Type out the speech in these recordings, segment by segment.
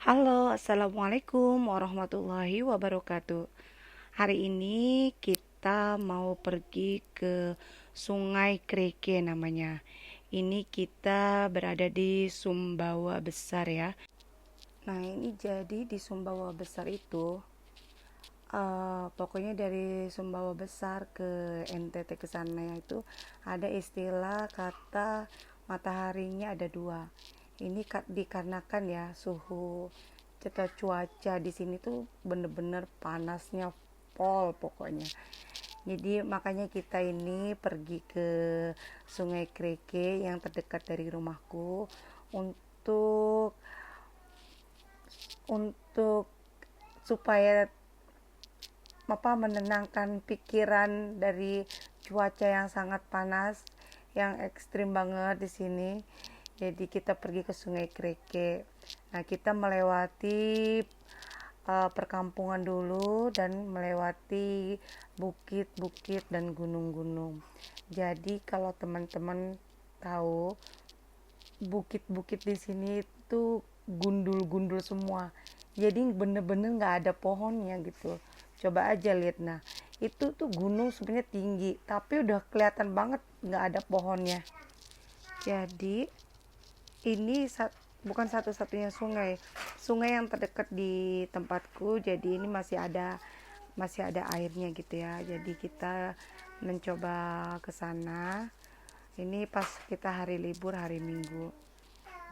Halo, Assalamualaikum warahmatullahi wabarakatuh. Hari ini kita mau pergi ke Sungai Kreke namanya. Ini kita berada di Sumbawa Besar ya. Nah, ini jadi di Sumbawa Besar itu, pokoknya dari Sumbawa Besar ke NTT ke sana itu ada istilah kata mataharinya ada dua. Ini dikarenakan ya suhu cuaca di sini tuh bener-bener panasnya pol pokoknya. Jadi makanya kita ini pergi ke Sungai Kreke yang terdekat dari rumahku untuk untuk supaya menenangkan pikiran dari cuaca yang sangat panas, yang ekstrim banget di sini. Jadi kita pergi ke Sungai Kreke. Nah, kita melewati perkampungan dulu dan melewati bukit-bukit dan gunung-gunung. Jadi kalau teman-teman tahu, bukit-bukit di sini itu gundul-gundul semua. Jadi bener-bener nggak ada pohonnya gitu. Coba aja lihat. Nah, itu tuh gunung sebenarnya tinggi, tapi udah kelihatan banget nggak ada pohonnya. Jadi ini bukan satu-satunya sungai yang terdekat di tempatku. Jadi ini masih ada airnya gitu ya. Jadi kita mencoba ke sana. Ini pas kita hari libur, hari Minggu.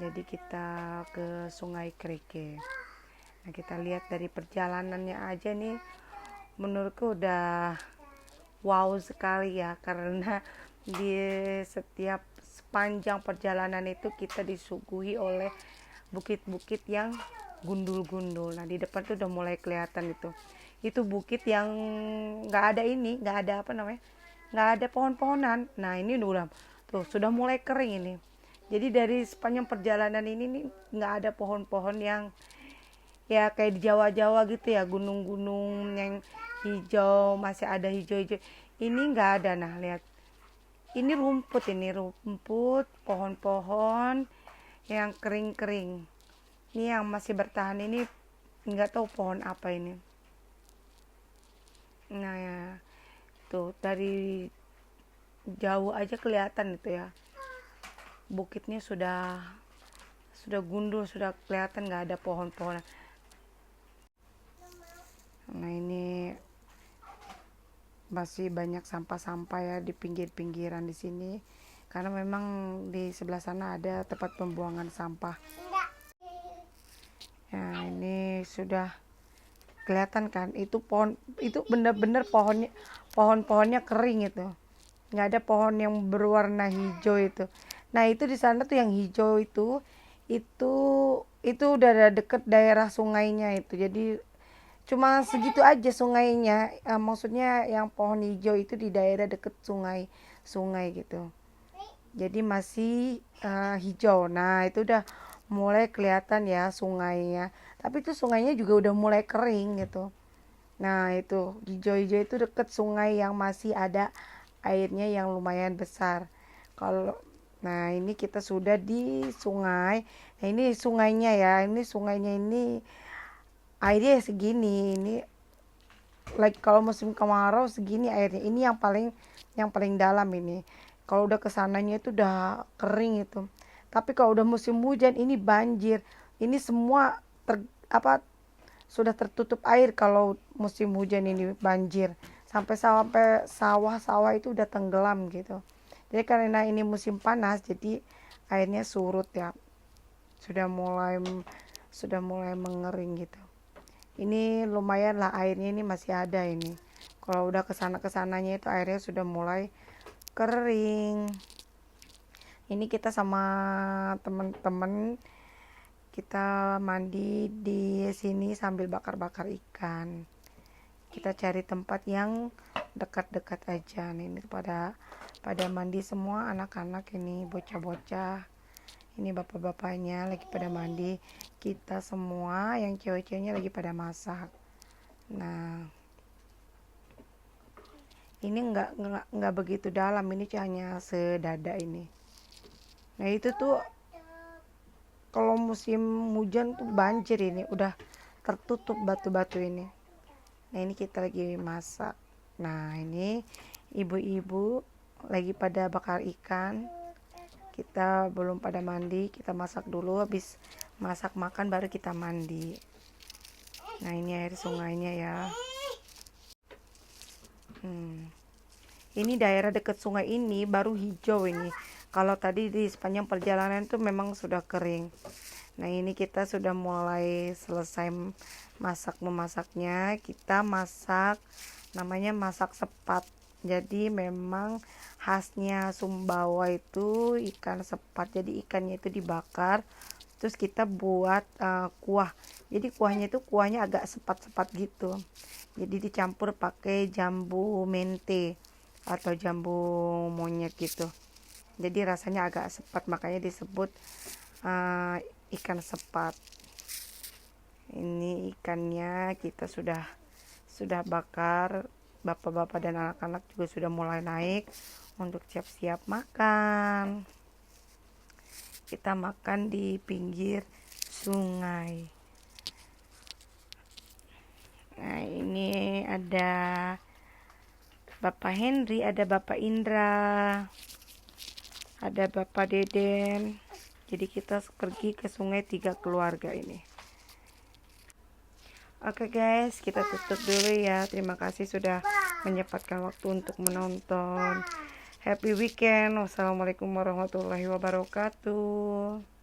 Jadi kita ke Sungai Kreke. Nah, kita lihat dari perjalanannya aja nih, menurutku udah wow sekali ya, karena di setiap sepanjang perjalanan itu kita disuguhi oleh bukit-bukit yang gundul-gundul. Nah, di depan tuh udah mulai kelihatan itu bukit yang nggak ada apa namanya, nggak ada pohon-pohonan. Nah, ini udah tuh sudah mulai kering ini. Jadi dari sepanjang perjalanan ini nih nggak ada pohon-pohon yang ya kayak di Jawa-Jawa gitu ya, gunung-gunung yang hijau, masih ada hijau-hijau. Ini nggak ada. Nah, lihat, ini rumput, pohon-pohon yang kering-kering. Ini yang masih bertahan ini nggak tahu pohon apa ini. Nah, ya, tuh dari jauh aja kelihatan itu ya. Bukitnya sudah gundul, sudah kelihatan nggak ada pohon-pohon. Nah, ini masih banyak sampah-sampah ya di pinggir-pinggiran di sini, karena memang di sebelah sana ada tempat pembuangan sampah. Ya, ini sudah kelihatan kan, itu pohon, itu bener-bener pohon-pohonnya kering itu, nggak ada pohon yang berwarna hijau itu. Nah, itu di sana tuh yang hijau itu itu udah deket daerah sungainya itu. Jadi cuma segitu aja sungainya, maksudnya yang pohon hijau itu di daerah deket sungai gitu. Jadi masih hijau. Nah, itu udah mulai kelihatan ya sungainya, tapi itu sungainya juga udah mulai kering gitu. Nah, itu hijau-hijau itu deket sungai yang masih ada airnya yang lumayan besar. Kalau Nah, ini kita sudah di sungai. Nah, ini sungainya ya. Ini sungainya ini airnya segini. Ini like kalau musim kemarau segini airnya. Ini yang paling dalam ini. Kalau udah kesananya itu udah kering itu. Tapi kalau udah musim hujan ini banjir. Ini semua sudah tertutup air kalau musim hujan ini banjir. Sampai sawah-sawah itu udah tenggelam gitu. Jadi karena ini musim panas, jadi airnya surut ya. Sudah mulai sudah mulai mengering gitu. Ini lumayan lah, airnya ini masih ada ini. Kalau udah kesana kesananya itu airnya sudah mulai kering. Ini kita sama temen-temen kita mandi di sini sambil bakar-bakar ikan. Kita cari tempat yang dekat-dekat aja nih. Ini pada mandi semua, anak-anak ini, bocah-bocah. Ini bapak-bapaknya lagi pada mandi. Kita semua yang cewek-ceweknya lagi pada masak. Nah, ini nggak begitu dalam, ini hanya sedada ini. Nah, itu tuh kalau musim hujan tuh banjir, ini udah tertutup batu-batu ini. Nah ini kita lagi masak. Nah ini ibu-ibu lagi pada bakar ikan, kita belum pada mandi, kita masak dulu, habis masak makan baru kita mandi. Nah ini air sungainya ya. Ini daerah dekat sungai ini baru hijau ini. Kalau tadi di sepanjang perjalanan itu memang sudah kering. Nah ini kita sudah mulai selesai memasaknya. Kita masak, namanya masak sepat. Jadi memang khasnya Sumbawa itu ikan sepat. Jadi ikannya itu dibakar, terus kita buat kuah. Jadi kuahnya agak sepat-sepat gitu. Jadi dicampur pakai jambu mente atau jambu monyet gitu. Jadi rasanya agak sepat, makanya disebut ikan sepat. Ini ikannya kita sudah bakar. Bapak-bapak dan anak-anak juga sudah mulai naik untuk siap-siap makan. Kita makan di pinggir sungai. Nah ini ada Bapak Henry, ada Bapak Indra, ada Bapak Deden. Jadi kita pergi ke sungai 3 keluarga ini. Oke guys, kita tutup dulu ya. Terima kasih sudah menyempatkan waktu untuk menonton. Happy weekend. Wassalamualaikum warahmatullahi wabarakatuh.